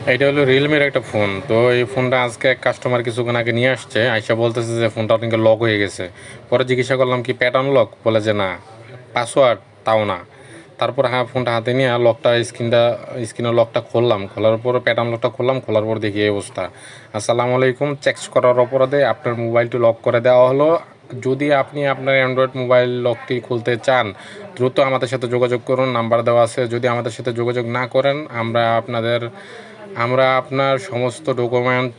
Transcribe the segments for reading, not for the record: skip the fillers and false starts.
এটা হলো রিয়েলমির একটা ফোন। তো এই ফোনটা আজকে এক কাস্টমার কিছুক্ষণ আগে নিয়ে আসছে, আইসা বলতেছে যে ফোনটা নাকি লক হয়ে গেছে। পরে জিজ্ঞাসা করলাম কি প্যাটার্ন লক, বলে যে না, পাসওয়ার্ড তাও না। তারপর হ্যাঁ, ফোনটা হাতে নিয়ে লকটা স্ক্রিনের লকটা খুললাম, খোলার পর প্যাটার্ন লকটা খুললাম, খোলার পর দেখি এই অবস্থা। আসসালামু আলাইকুম, চেক করার অপরাধে আপনার মোবাইলটি লক করে দেওয়া হলো। যদি আপনি আপনার অ্যান্ড্রয়েড মোবাইল লকটি খুলতে চান, দ্রুত আমাদের সাথে যোগাযোগ করুন, নাম্বার দেওয়া আছে। যদি আমাদের সাথে যোগাযোগ না করেন, আমরা আপনার সমস্ত ডকুমেন্ট,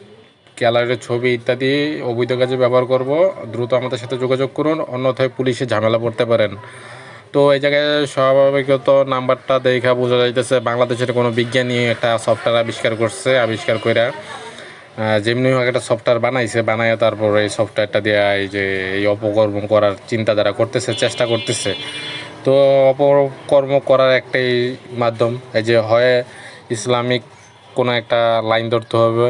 গ্যালারির ছবি ইত্যাদি অবৈধ কাজে ব্যবহার করব। দ্রুত আমাদের সাথে যোগাযোগ করুন, অন্যথায় পুলিশে ঝামেলা পড়তে পারেন। তো এই জায়গায় স্বাভাবিকত নাম্বারটা দেখা বোঝা যাইতেছে বাংলাদেশের কোনো বিজ্ঞানী একটা সফটওয়্যার আবিষ্কার করে যেমনি হোক একটা সফটওয়্যার বানাইয়া তারপর এই সফটওয়্যারটা দিয়ে এই যে এই অপকর্ম করার চিন্তাধারা করতেছে, চেষ্টা করতেছে। তো অপকর্ম করার একটাই মাধ্যম, এই যে হয় ইসলামিক কোনো একটা লাইন ধরতে হবে,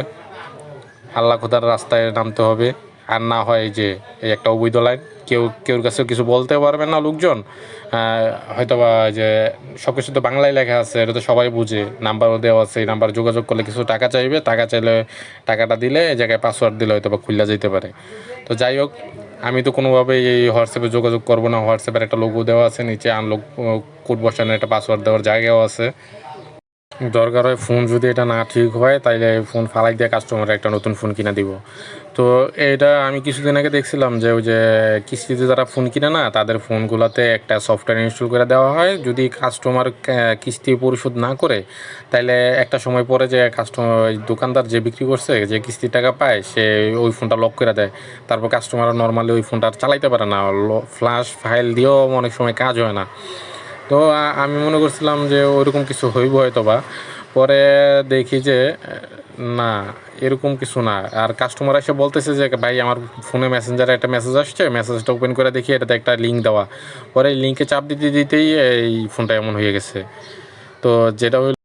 আল্লাহ খোদার রাস্তায় নামতে হবে, আর না হয় যে এই একটা অবৈধ লাইন, কেউর কাছে কিছু বলতে পারবে না লোকজন। হয়তো বা যে সব কিছু তো বাংলায় লেখা আছে, এটা তো সবাই বুঝে, নাম্বারও দেওয়া আছে, এই নাম্বার যোগাযোগ করলে কিছু টাকা চাইবে, টাকা চাইলে টাকাটা দিলে এই জায়গায় পাসওয়ার্ড দিলে হয়তো বা খুলে যেতে পারে। তো যাই হোক, আমি তো কোনোভাবেই এই হোয়াটসঅ্যাপে যোগাযোগ করবো না। হোয়াটসঅ্যাপের একটা লোগো দেওয়া আছে, নিচে আনলক কোড বসানোর একটা পাসওয়ার্ড দেওয়ার জায়গাও আছে। দরকার হয় ফোন যদি এটা না ঠিক হয়, তাইলে ফোন ফালাই দিয়ে কাস্টমারে একটা নতুন ফোন কিনে দিব। তো এটা আমি কিছুদিন আগে দেখছিলাম যে ওই যে কিস্তিতে যারা ফোন কিনে না, তাদের ফোনগুলোতে একটা সফটওয়্যার ইনস্টল করে দেওয়া হয়। যদি কাস্টমার কিস্তি পরিশোধ না করে, তাইলে একটা সময় পরে যে কাস্টমার দোকানদার যে বিক্রি করছে, যে কিস্তির টাকা পায়, সে ওই ফোনটা লক করে দেয়। তারপর কাস্টমার নর্মালি ওই ফোনটা চালাইতে পারে না, ফ্ল্যাশ ফাইল দিয়েও অনেক সময় কাজ হয় না। তো আমি মনে করছিলাম যে ওইরকম কিছু হইব হয়তো বা, পরে দেখি যে না, এরকম কিছু না। আর কাস্টমার এসে বলতেছে যে ভাই আমার ফোনে মেসেঞ্জারে একটা মেসেজ আসছে, মেসেজটা ওপেন করে দেখি এটাতে একটা লিঙ্ক দেওয়া। পরে এই লিঙ্কে চাপ দিতে দিতেই এই ফোনটা এমন হয়ে গেছে। তো যেটা হইল,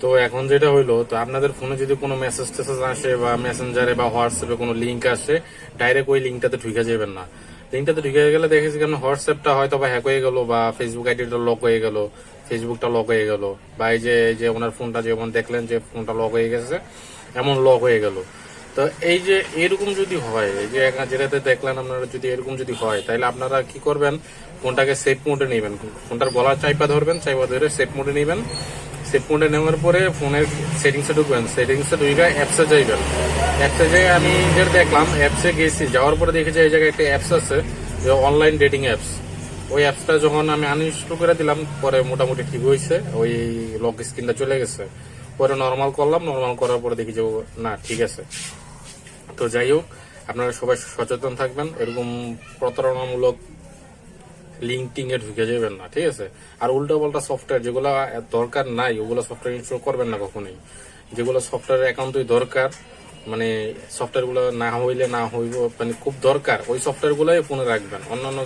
তো এখন যেটা হইলো, তো আপনাদের ফোনে যদি কোনো মেসেজ টেসেজ আসে বা মেসেঞ্জারে বা হোয়াটসঅ্যাপে কোনো লিঙ্ক আসে, ডাইরেক্ট ওই লিঙ্কটাতে ঢুকে যাবেন না। লিঙ্কটাতে ঢুকে গেলে দেখেছি কেন হোয়াটসঅ্যাপটা হয়তো বা হ্যাক হয়ে গেল, বা ফেসবুক আইডিটা লক হয়ে গেল, ফেসবুকটা লক হয়ে গেল, বা এই যে ওনার ফোনটা যেমন দেখলেন যে ফোনটা লক হয়ে গেছে, এমন লক হয়ে গেল। তো এই যে এরকম যদি হয়, এই যে যেটাতে দেখলেন আপনারা, যদি এরকম যদি হয়, তাহলে আপনারা কি করবেন, ফোনটাকে সেফ মোডে নেবেন, ফোনটার গলা চাইপা ধরবেন, চাইপা ধরে সেফ মোডে নেবেন। সেফ মোডে নেওয়ার পরে ফোনের সেটিংসে ঢুকবেন, সেটিংসে ঢুকে অ্যাপসে যাইবেন। অ্যাপসে যাই আমি যেটা দেখলাম, অ্যাপসে গেছি, যাওয়ার পরে দেখেছি এই জায়গায় একটা অ্যাপস আছে, যে অনলাইন ডেটিং অ্যাপস। ওই অ্যাপসটা যখন আমি আনইনস্টল করে দিলাম, পরে মোটামুটি ঠিক হয়েছে, ওই লক স্ক্রিনটা চলে গেছে। পরে নর্মাল করলাম, নর্মাল করার পরে দেখি যে না, ঠিক আছে। তো যাই হোক, আপনারা সবাই সচেতন থাকবেন, এরকম প্রতারণামূলক লিঙ্ক টিঙ্গে ঢুকে যাবেন না, ঠিক আছে। আর উল্টো পাল্টা সফটওয়্যার যেগুলো দরকার নাই, ওগুলো সফটওয়্যার ইনস্টল করবেন না কখনোই। যেগুলো সফটওয়্যার একান্তই দরকার, মানে সফটওয়্যার গুলো না হইলে না হইব, মানে খুব দরকার, ওই সফটওয়্যার গুলাই ফোনে রাখবেন। অন্যান্য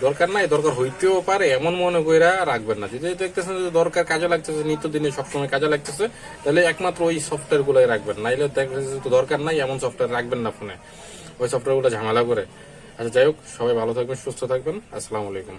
দরকার নাই, দরকার হইতেও পারে এমন মনে কইরা রাখবেন না। যদি দেখতেছেন যে দরকার, কাজে লাগতেছে, নিত্যদিনে সবসময় কাজে লাগতেছে, তাহলে একমাত্র ওই সফটওয়্যার গুলাই রাখবেন। নাইলে দেখতেছে তো দরকার নাই, এমন সফটওয়্যার রাখবেন না ফোনে, ওই সফটওয়্যার গুলো ঝামেলা করে। আচ্ছা, যাই হোক, সবাই ভালো থাকবেন, সুস্থ থাকবেন। আসসালামু আলাইকুম।